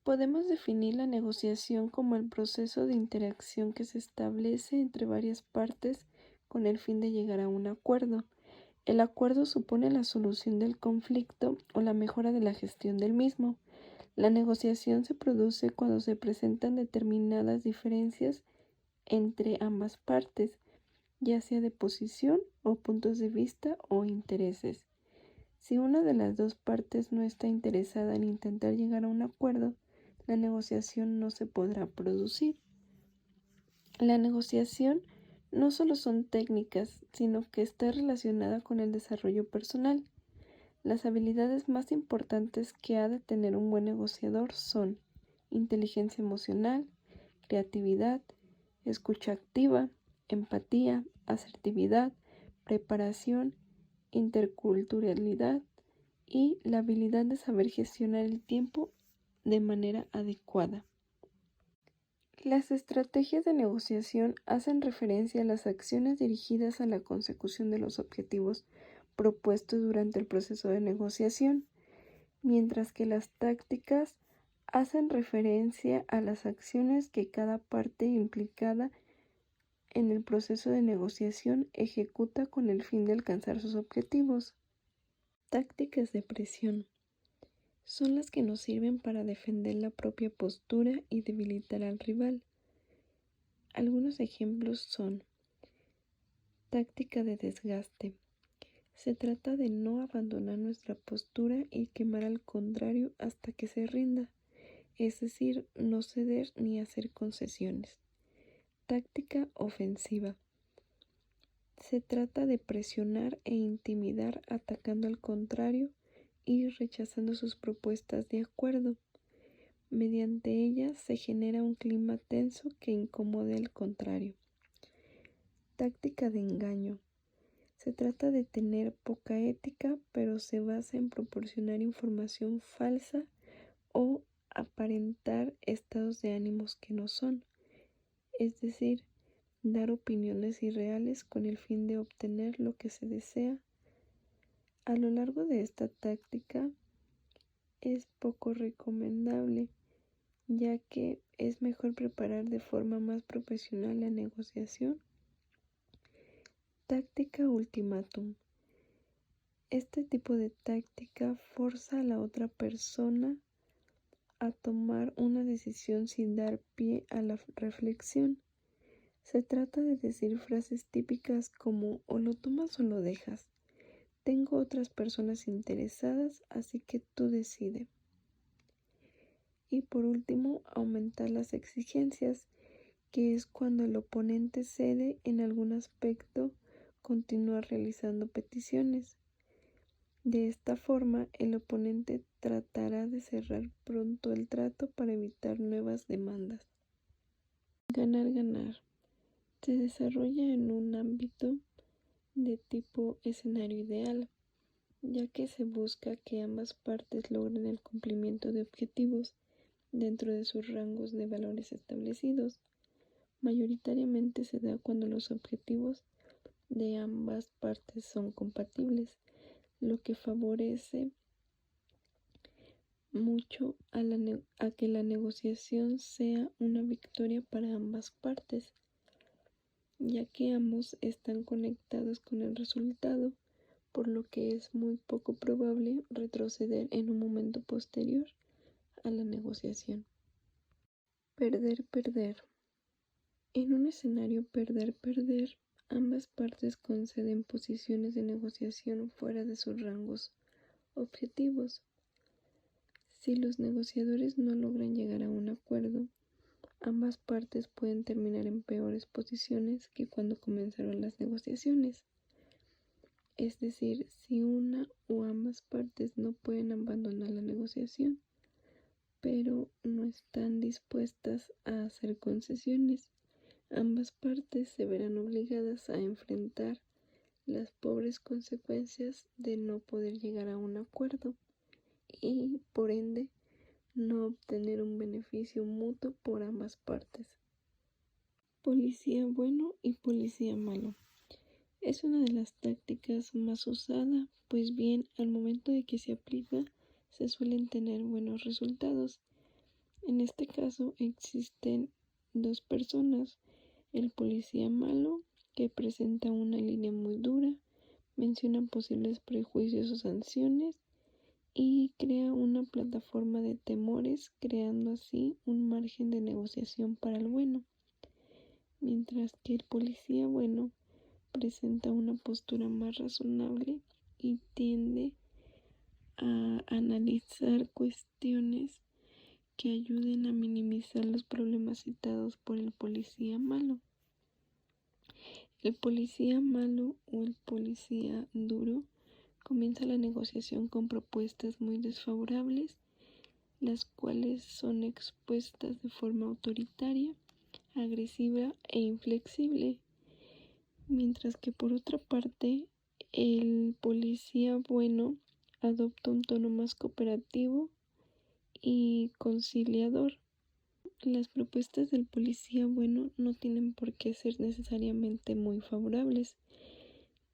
Podemos definir la negociación como el proceso de interacción que se establece entre varias partes con el fin de llegar a un acuerdo. El acuerdo supone la solución del conflicto o la mejora de la gestión del mismo. La negociación se produce cuando se presentan determinadas diferencias entre ambas partes, ya sea de posición o puntos de vista o intereses. Si una de las dos partes no está interesada en intentar llegar a un acuerdo, la negociación no se podrá producir. La negociación no solo son técnicas, sino que está relacionada con el desarrollo personal. Las habilidades más importantes que ha de tener un buen negociador son inteligencia emocional, creatividad, escucha activa, empatía, asertividad, preparación, interculturalidad y la habilidad de saber gestionar el tiempo de manera adecuada. Las estrategias de negociación hacen referencia a las acciones dirigidas a la consecución de los objetivos propuestos durante el proceso de negociación, mientras que las tácticas hacen referencia a las acciones que cada parte implicada en el proceso de negociación ejecuta con el fin de alcanzar sus objetivos. Tácticas de presión son las que nos sirven para defender la propia postura y debilitar al rival. Algunos ejemplos son: táctica de desgaste. Se trata de no abandonar nuestra postura y quemar al contrario hasta que se rinda, es decir, no ceder ni hacer concesiones. Táctica ofensiva. Se trata de presionar e intimidar atacando al contrario y rechazando sus propuestas de acuerdo. Mediante ellas se genera un clima tenso que incomode al contrario. Táctica de engaño. Se trata de tener poca ética, pero se basa en proporcionar información falsa o aparentar estados de ánimos que no son, es decir, dar opiniones irreales con el fin de obtener lo que se desea. A lo largo de esta táctica es poco recomendable, ya que es mejor preparar de forma más profesional la negociación. Táctica ultimátum. Este tipo de táctica forza a la otra persona a tomar una decisión sin dar pie a la reflexión. Se trata de decir frases típicas como o lo tomas o lo dejas. Tengo otras personas interesadas, así que tú decide. Y por último, aumentar las exigencias, que es cuando el oponente cede en algún aspecto, continúa realizando peticiones. De esta forma, el oponente tratará de cerrar pronto el trato para evitar nuevas demandas. Ganar, ganar. Se desarrolla en un ámbito de tipo escenario ideal, ya que se busca que ambas partes logren el cumplimiento de objetivos dentro de sus rangos de valores establecidos. Mayoritariamente se da cuando los objetivos de ambas partes son compatibles, lo que favorece mucho a que la negociación sea una victoria para ambas partes, ya que ambos están conectados con el resultado, por lo que es muy poco probable retroceder en un momento posterior a la negociación. Perder, perder. En un escenario perder-perder, ambas partes conceden posiciones de negociación fuera de sus rangos objetivos. Si los negociadores no logran llegar a un acuerdo, ambas partes pueden terminar en peores posiciones que cuando comenzaron las negociaciones. Es decir, si una o ambas partes no pueden abandonar la negociación, pero no están dispuestas a hacer concesiones, ambas partes se verán obligadas a enfrentar las pobres consecuencias de no poder llegar a un acuerdo y, por ende, no obtener un beneficio mutuo por ambas partes. Policía bueno y policía malo. Es una de las tácticas más usadas, pues bien, al momento de que se aplica, se suelen tener buenos resultados. En este caso existen dos personas, el policía malo, que presenta una línea muy dura, menciona posibles prejuicios o sanciones y crea una plataforma de temores, creando así un margen de negociación para el bueno, mientras que el policía bueno presenta una postura más razonable y tiende a analizar cuestiones que ayuden a minimizar los problemas citados por el policía malo. El policía malo o el policía duro comienza la negociación con propuestas muy desfavorables, las cuales son expuestas de forma autoritaria, agresiva e inflexible, mientras que por otra parte el policía bueno adopta un tono más cooperativo y conciliador. Las propuestas del policía bueno no tienen por qué ser necesariamente muy favorables.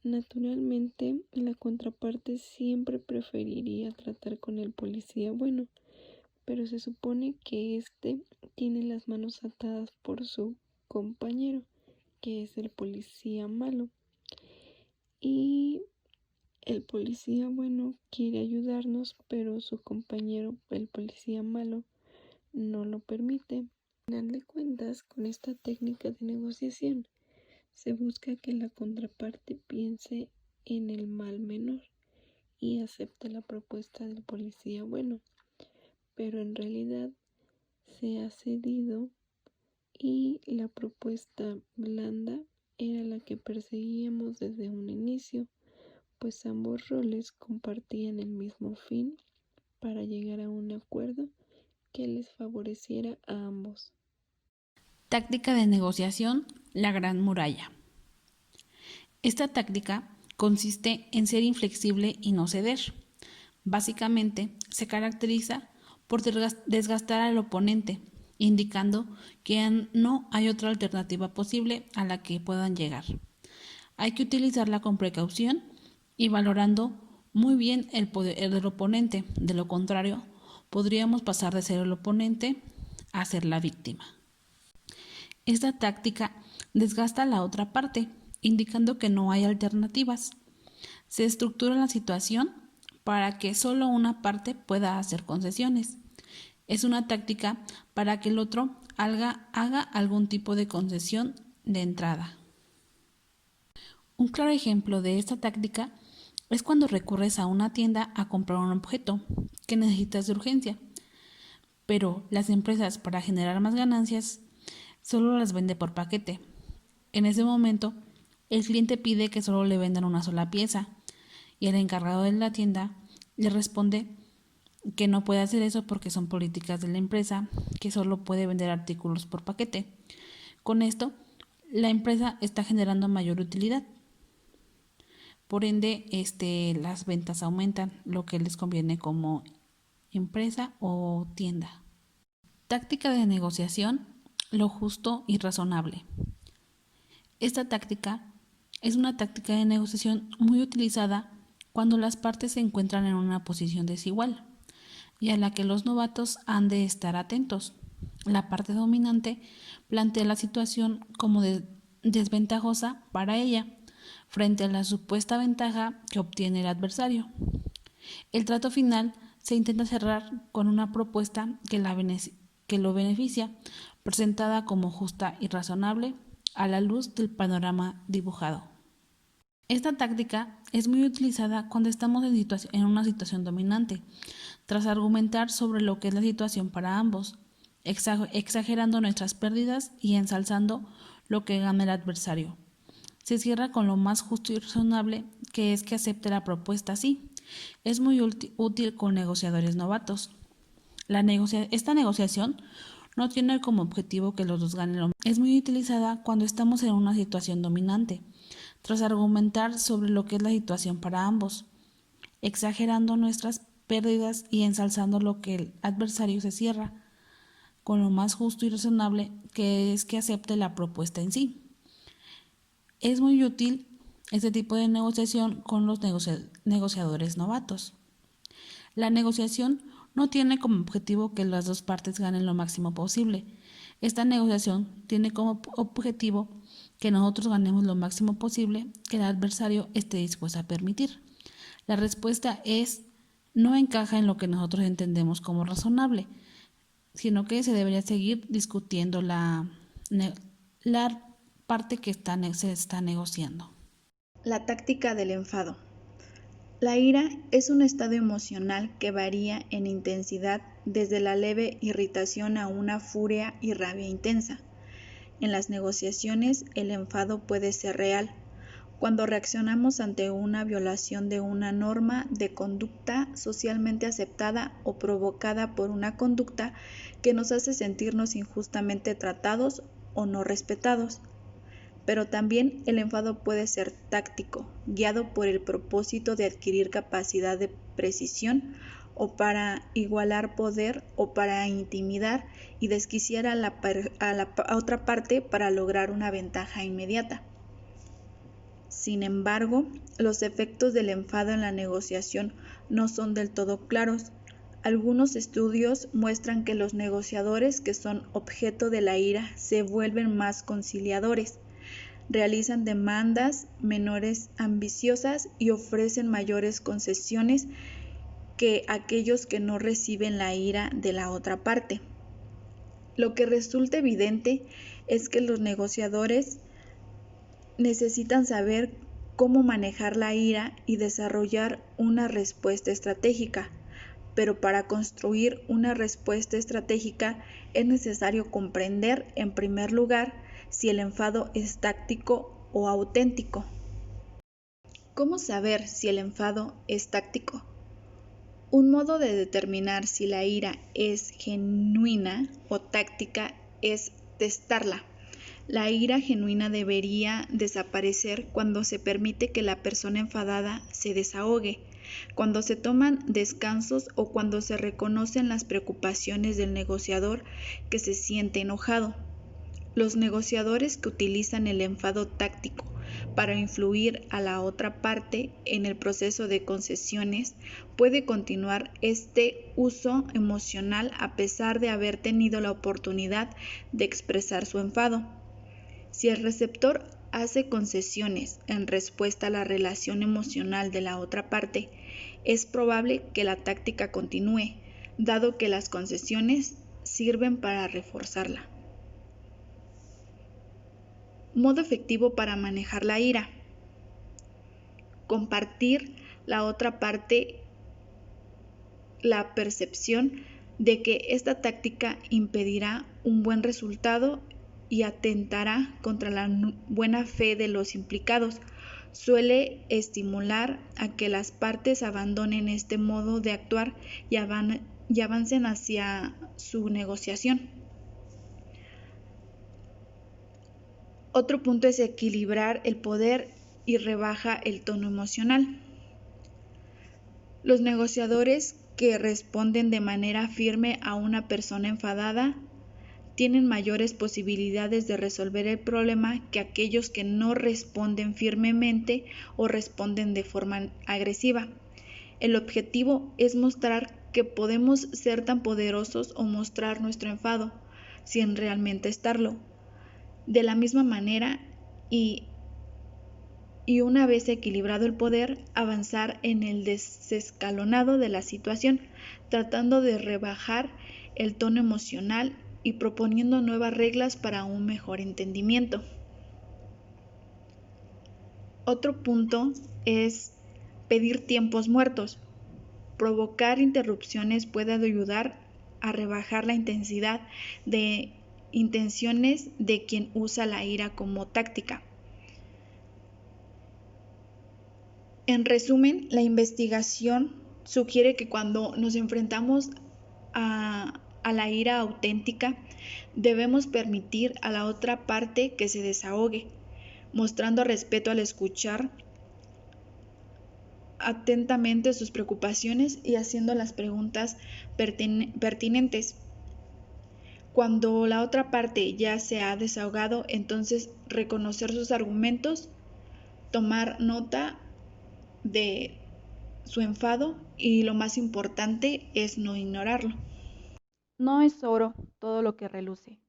Naturalmente, la contraparte siempre preferiría tratar con el policía bueno, pero se supone que éste tiene las manos atadas por su compañero, que es el policía malo. Y el policía bueno quiere ayudarnos, pero su compañero, el policía malo, no lo permite. Al final de cuentas, con esta técnica de negociación, se busca que la contraparte piense en el mal menor y acepte la propuesta del policía bueno, pero en realidad se ha cedido y la propuesta blanda era la que perseguíamos desde un inicio, pues ambos roles compartían el mismo fin para llegar a un acuerdo que les favoreciera a ambos. Táctica de negociación, la Gran Muralla. Esta táctica consiste en ser inflexible y no ceder. Básicamente, se caracteriza por desgastar al oponente, indicando que no hay otra alternativa posible a la que puedan llegar. Hay que utilizarla con precaución y valorando muy bien el poder del oponente. De lo contrario, podríamos pasar de ser el oponente a ser la víctima. Esta táctica desgasta a la otra parte, indicando que no hay alternativas. Se estructura la situación para que solo una parte pueda hacer concesiones. Es una táctica para que el otro haga algún tipo de concesión de entrada. Un claro ejemplo de esta táctica es cuando recurres a una tienda a comprar un objeto que necesitas de urgencia, pero las empresas, para generar más ganancias, solo las vende por paquete. En ese momento, el cliente pide que solo le vendan una sola pieza y el encargado de la tienda le responde que no puede hacer eso porque son políticas de la empresa, que solo puede vender artículos por paquete. Con esto, la empresa está generando mayor utilidad. Por ende, las ventas aumentan, lo que les conviene como empresa o tienda. Táctica de negociación, lo justo y razonable. Esta táctica es una táctica de negociación muy utilizada cuando las partes se encuentran en una posición desigual y a la que los novatos han de estar atentos. La parte dominante plantea la situación como desventajosa para ella frente a la supuesta ventaja que obtiene el adversario. El trato final se intenta cerrar con una propuesta que lo beneficia, presentada como justa y razonable a la luz del panorama dibujado. Esta táctica es muy utilizada cuando estamos en una situación dominante, tras argumentar sobre lo que es la situación para ambos, exagerando nuestras pérdidas y ensalzando lo que gana el adversario. Se cierra con lo más justo y razonable, que es que acepte la propuesta así. Es muy útil con negociadores novatos. Esta negociación no tiene como objetivo que los dos ganen. Es muy utilizada cuando estamos en una situación dominante, tras argumentar sobre lo que es la situación para ambos, exagerando nuestras pérdidas y ensalzando lo que el adversario se cierra, con lo más justo y razonable, que es que acepte la propuesta en sí. Es muy útil este tipo de negociación con los negociadores novatos. La negociación no tiene como objetivo que las dos partes ganen lo máximo posible. Esta negociación tiene como objetivo que nosotros ganemos lo máximo posible que el adversario esté dispuesto a permitir. La respuesta es: no encaja en lo que nosotros entendemos como razonable, sino que se debería seguir discutiendo la parte que se está negociando. La táctica del enfado. La ira es un estado emocional que varía en intensidad desde la leve irritación a una furia y rabia intensa. En las negociaciones, el enfado puede ser real, cuando reaccionamos ante una violación de una norma de conducta socialmente aceptada o provocada por una conducta que nos hace sentirnos injustamente tratados o no respetados. Pero también el enfado puede ser táctico, guiado por el propósito de adquirir capacidad de precisión o para igualar poder o para intimidar y desquiciar a la otra parte para lograr una ventaja inmediata. Sin embargo, los efectos del enfado en la negociación no son del todo claros. Algunos estudios muestran que los negociadores que son objeto de la ira se vuelven más conciliadores, realizan demandas menores ambiciosas y ofrecen mayores concesiones que aquellos que no reciben la ira de la otra parte. Lo que resulta evidente es que los negociadores necesitan saber cómo manejar la ira y desarrollar una respuesta estratégica, pero para construir una respuesta estratégica es necesario comprender, en primer lugar, si el enfado es táctico o auténtico. ¿Cómo saber si el enfado es táctico? Un modo de determinar si la ira es genuina o táctica es testarla. La ira genuina debería desaparecer cuando se permite que la persona enfadada se desahogue, cuando se toman descansos o cuando se reconocen las preocupaciones del negociador que se siente enojado. Los negociadores que utilizan el enfado táctico para influir a la otra parte en el proceso de concesiones puede continuar este uso emocional a pesar de haber tenido la oportunidad de expresar su enfado. Si el receptor hace concesiones en respuesta a la relación emocional de la otra parte, es probable que la táctica continúe, dado que las concesiones sirven para reforzarla. Modo efectivo para manejar la ira. Compartir la otra parte la percepción de que esta táctica impedirá un buen resultado y atentará contra la buena fe de los implicados. Suele estimular a que las partes abandonen este modo de actuar y avancen hacia su negociación. Otro punto es equilibrar el poder y rebaja el tono emocional. Los negociadores que responden de manera firme a una persona enfadada tienen mayores posibilidades de resolver el problema que aquellos que no responden firmemente o responden de forma agresiva. El objetivo es mostrar que podemos ser tan poderosos o mostrar nuestro enfado, sin realmente estarlo. De la misma manera, y una vez equilibrado el poder, avanzar en el desescalonado de la situación, tratando de rebajar el tono emocional y proponiendo nuevas reglas para un mejor entendimiento. Otro punto es pedir tiempos muertos. Provocar interrupciones puede ayudar a rebajar la intensidad de intenciones de quien usa la ira como táctica. En resumen, la investigación sugiere que cuando nos enfrentamos a la ira auténtica, debemos permitir a la otra parte que se desahogue, mostrando respeto al escuchar atentamente sus preocupaciones y haciendo las preguntas pertinentes. Cuando la otra parte ya se ha desahogado, entonces reconocer sus argumentos, tomar nota de su enfado y lo más importante es no ignorarlo. No es oro todo lo que reluce.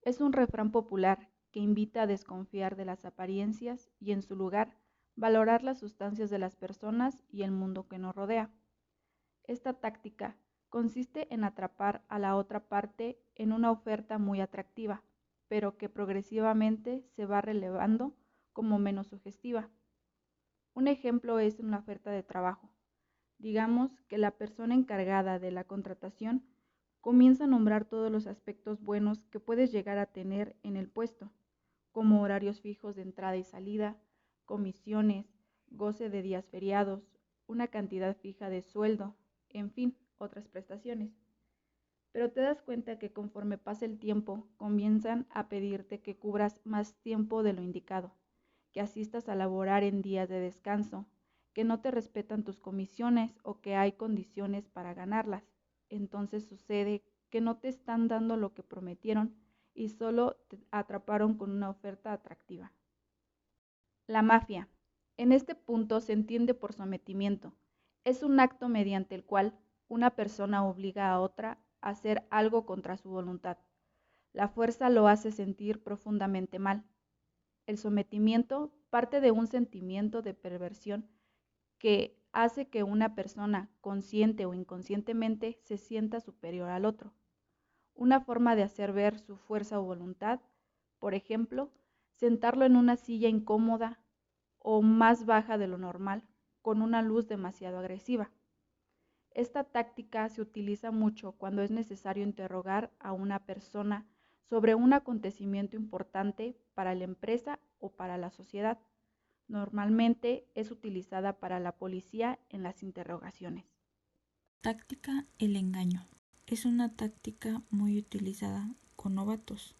Es un refrán popular que invita a desconfiar de las apariencias y en su lugar valorar las sustancias de las personas y el mundo que nos rodea. Esta táctica consiste en atrapar a la otra parte en una oferta muy atractiva, pero que progresivamente se va relevando como menos sugestiva. Un ejemplo es una oferta de trabajo. Digamos que la persona encargada de la contratación comienza a nombrar todos los aspectos buenos que puedes llegar a tener en el puesto, como horarios fijos de entrada y salida, comisiones, goce de días feriados, una cantidad fija de sueldo, en fin, otras prestaciones. Pero te das cuenta que conforme pasa el tiempo, comienzan a pedirte que cubras más tiempo de lo indicado, que asistas a laborar en días de descanso, que no te respetan tus comisiones o que hay condiciones para ganarlas. Entonces sucede que no te están dando lo que prometieron y solo te atraparon con una oferta atractiva. La mafia. En este punto se entiende por sometimiento. Es un acto mediante el cual una persona obliga a otra a hacer algo contra su voluntad. La fuerza lo hace sentir profundamente mal. El sometimiento parte de un sentimiento de perversión que hace que una persona, consciente o inconscientemente, se sienta superior al otro. Una forma de hacer ver su fuerza o voluntad, por ejemplo, sentarlo en una silla incómoda o más baja de lo normal, con una luz demasiado agresiva. Esta táctica se utiliza mucho cuando es necesario interrogar a una persona sobre un acontecimiento importante para la empresa o para la sociedad. Normalmente es utilizada para la policía en las interrogaciones. Táctica el engaño. Es una táctica muy utilizada con novatos,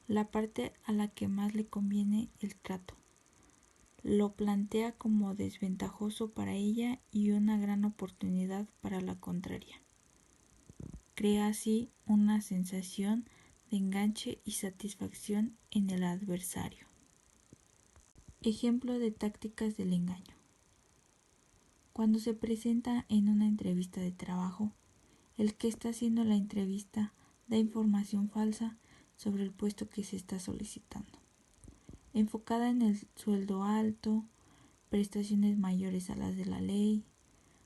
la parte a la que más le conviene el trato. Lo plantea como desventajoso para ella y una gran oportunidad para la contraria. Crea así una sensación de enganche y satisfacción en el adversario. Ejemplo de tácticas del engaño. Cuando se presenta en una entrevista de trabajo, el que está haciendo la entrevista da información falsa sobre el puesto que se está solicitando, enfocada en el sueldo alto, prestaciones mayores a las de la ley,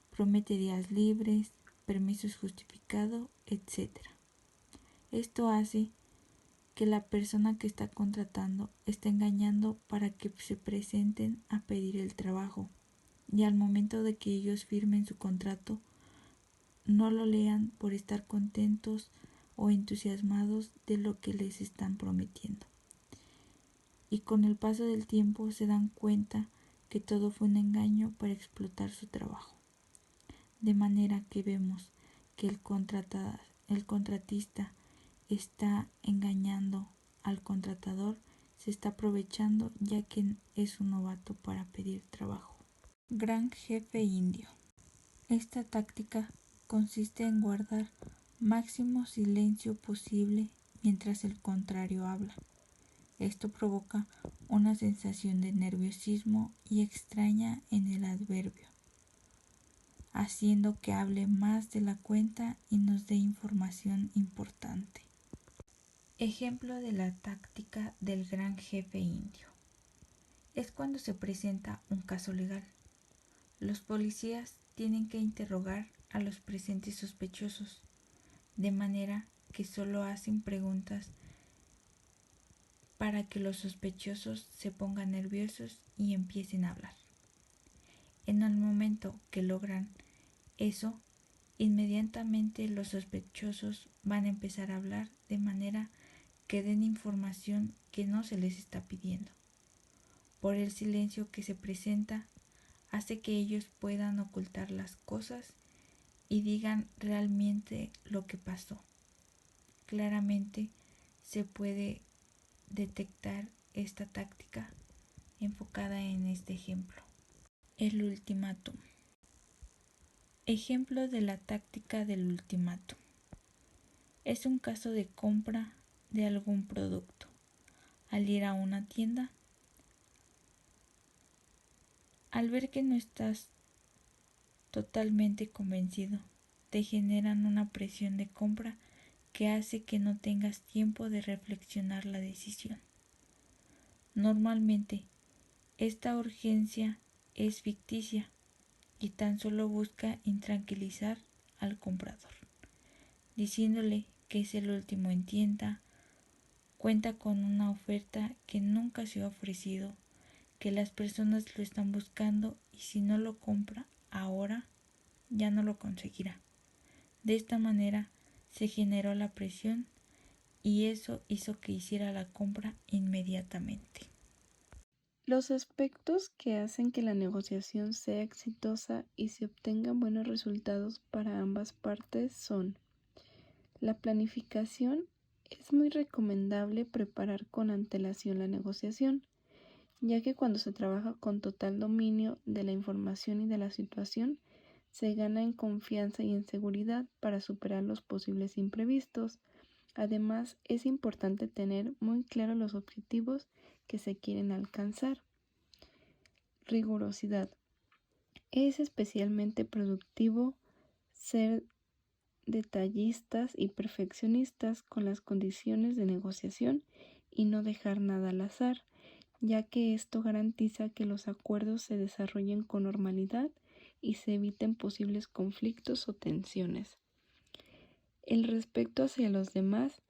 promete días libres, permisos justificados, etc. Esto hace que la persona que está contratando esté engañando para que se presenten a pedir el trabajo y al momento de que ellos firmen su contrato no lo lean por estar contentos o entusiasmados de lo que les están prometiendo. Y con el paso del tiempo se dan cuenta que todo fue un engaño para explotar su trabajo. De manera que vemos que el contratista está engañando al contratador, se está aprovechando ya que es un novato para pedir trabajo. Gran jefe indio. Esta táctica consiste en guardar máximo silencio posible mientras el contrario habla. Esto provoca una sensación de nerviosismo y extraña en el adverbio, haciendo que hable más de la cuenta y nos dé información importante. Ejemplo de la táctica del gran jefe indio. Es cuando se presenta un caso legal. Los policías tienen que interrogar a los presentes sospechosos, de manera que solo hacen preguntas para que los sospechosos se pongan nerviosos y empiecen a hablar. En el momento que logran eso, inmediatamente los sospechosos van a empezar a hablar de manera que den información que no se les está pidiendo. Por el silencio que se presenta, hace que ellos puedan ocultar las cosas y digan realmente lo que pasó. Claramente se puede detectar esta táctica enfocada en este ejemplo. El ultimátum. Ejemplo de la táctica del ultimátum. Es un caso de compra de algún producto. Al ir a una tienda, al ver que no estás totalmente convencido, te generan una presión de compra que hace que no tengas tiempo de reflexionar la decisión. Normalmente, esta urgencia es ficticia y tan solo busca intranquilizar al comprador, diciéndole que es el último en tienda, cuenta con una oferta que nunca se ha ofrecido, que las personas lo están buscando y si no lo compra ahora, ya no lo conseguirá. De esta manera se generó la presión y eso hizo que hiciera la compra inmediatamente. Los aspectos que hacen que la negociación sea exitosa y se obtengan buenos resultados para ambas partes son: la planificación. Es muy recomendable preparar con antelación la negociación, ya que cuando se trabaja con total dominio de la información y de la situación, se gana en confianza y en seguridad para superar los posibles imprevistos. Además, es importante tener muy claros los objetivos que se quieren alcanzar. Rigurosidad. Es especialmente productivo ser detallistas y perfeccionistas con las condiciones de negociación y no dejar nada al azar, ya que esto garantiza que los acuerdos se desarrollen con normalidad y se eviten posibles conflictos o tensiones. El respeto hacia los demás.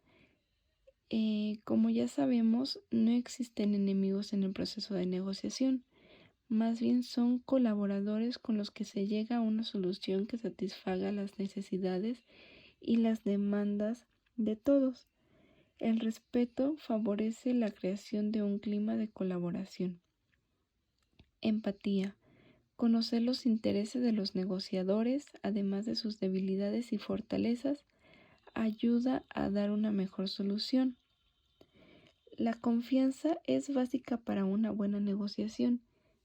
Como ya sabemos, no existen enemigos en el proceso de negociación, más bien son colaboradores con los que se llega a una solución que satisfaga las necesidades y las demandas de todos. El respeto favorece la creación de un clima de colaboración. Empatía. Conocer los intereses de los negociadores, además de sus debilidades y fortalezas, ayuda a dar una mejor solución. La confianza es básica para una buena negociación.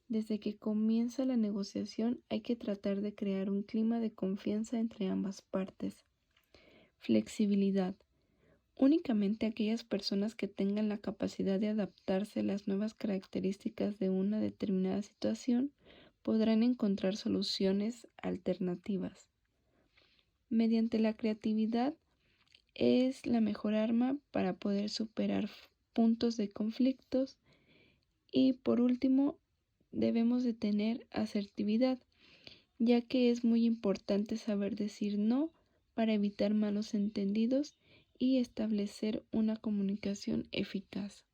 Desde que comienza la negociación hay que tratar de crear un clima de confianza entre ambas partes. Flexibilidad. Únicamente aquellas personas que tengan la capacidad de adaptarse a las nuevas características de una determinada situación podrán encontrar soluciones alternativas. Mediante la creatividad es la mejor arma para poder superar puntos de conflictos. Y por último, debemos de tener asertividad, ya que es muy importante saber decir no para evitar malos entendidos y establecer una comunicación eficaz.